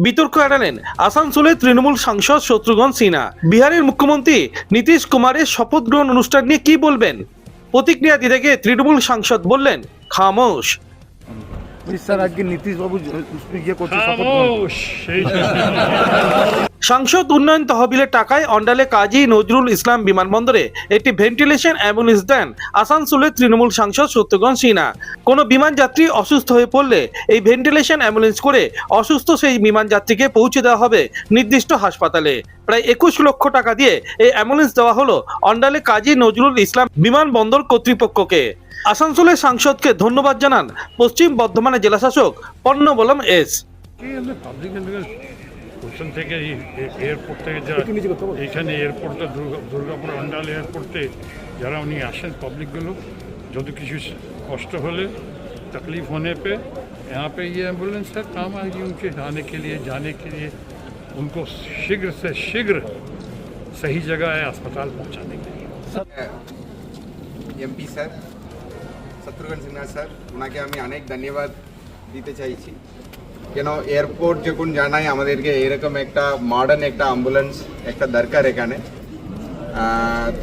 বিতর্ক এড়ালেন আসানসোলের তৃণমূল সাংসদ শত্রুঘ্ন সিনহা। বিহারের মুখ্যমন্ত্রী নীতিশ কুমারের শপথ গ্রহণ অনুষ্ঠান নিয়ে কি বলবেন? প্রতিক্রিয়া দিতে গিয়ে তৃণমূল সাংসদ বললেন, খামোশ। স্যার আজকে নীতিশ বাবু ইয়ে করছে সাংসদ উন্নয়ন তহবিলের টাকায় অন্ডালে কাজী নজরুল ইসলাম বিমানবন্দরে একটি ভেন্টিলেশন অ্যাম্বুলেন্স দেন আসানসোলের তৃণমূল সাংসদ শত্রুঘ্ন সিনহা। কোনো বিমান যাত্রী অসুস্থ হয়ে পড়লে এই ভেন্টিলেশন অ্যাম্বুলেন্স করে অসুস্থ সেই বিমান যাত্রীকে পৌঁছে দেওয়া হবে নির্দিষ্ট হাসপাতালে। প্রায় 21 লক্ষ টাকা দিয়ে এই অ্যাম্বুলেন্স দেওয়া হলো অন্ডালে কাজী নজরুল ইসলাম বিমানবন্দর কর্তৃপক্ষকে। আসানসোলের সাংসদকে ধন্যবাদ জানান পশ্চিম বর্ধমানের জেলাশাসক পন্নবলম এস। কোশ্চেন থেকে এয়ারপোর্ট থেকে যারা এখানে এয়ারপোর্টটা দুর্গাপুর অন্ডাল এয়ারপোর্টে যারা উনি আসেন পাবলিকগুলো যদি কিছু কষ্ট হলে तकलीफ होने पे यहाँ पे ये एम्बुलेंस है काम आएगी उनके आने के लिए जाने के लिए उनको शीघ्र से शीघ्र सही जगह है अस्पताल पहुँचाने के लिए। MP sir Shatrughan Sinha sir ওনাকে আমি অনেক ধন্যবাদ দিতে চাইছি, কেন এয়ারপোর্ট যখন জানাই আমাদেরকে এরকম একটা মডার্ন একটা অ্যাম্বুলেন্স একটা দরকার এখানে,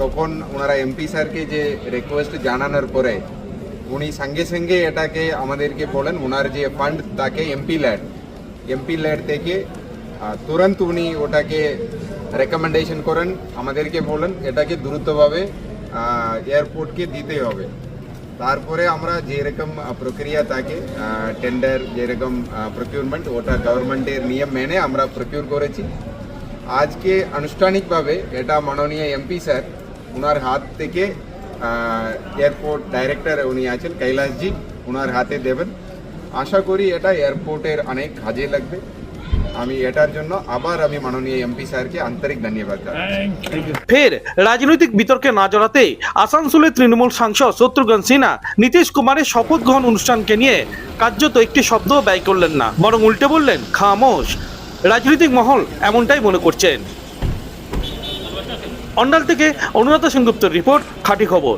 তখন ওনারা এমপি স্যারকে যে রিকোয়েস্ট জানানোর পরে উনি সঙ্গে সঙ্গে এটাকে আমাদেরকে বলেন ওনার যে ফান্ড তাকে এমপি ল্যাড থেকে তুরন্ত উনি ওটাকে রেকমেন্ডেশন করেন, আমাদেরকে বলেন এটাকে দ্রুতভাবে এয়ারপোর্টকে দিতে হবে। তারপরে আমরা যেরকম প্রক্রিয়া থাকে টেন্ডার যেরকম প্রকিউরমেন্ট ওটা গভর্নমেন্টের নিয়ম মেনে আমরা প্রকিউর করেছি। আজকে আনুষ্ঠানিকভাবে এটা মাননীয় এমপি স্যার ওনার হাত থেকে এয়ারপোর্ট ডাইরেক্টর উনি আছেন কৈলাসজি ওনার হাতে দেবেন। আশা করি এটা এয়ারপোর্টের অনেক কাজে লাগবে। আমি এটার জন্য আবার আমি মাননীয় এমপি স্যারকে আন্তরিক ধন্যবাদ জানাচ্ছি। ফের রাজনৈতিক বিতর্কে না জড়াতেই আসানসোলের তৃণমূল সাংসদ শত্রুঘ্ন সিনহা নীতিশ কুমারের শপথ গ্রহণ অনুষ্ঠানকে নিয়ে কার্যত একটি শব্দও ব্যয় করলেন না, বরং উল্টে বললেন খামোশ। রাজনৈতিক মহল এমনটাই মনে করছেন। অন্ডাল থেকে অনুরাধা সেনগুপ্তর রিপোর্ট, খাঁটি খবর।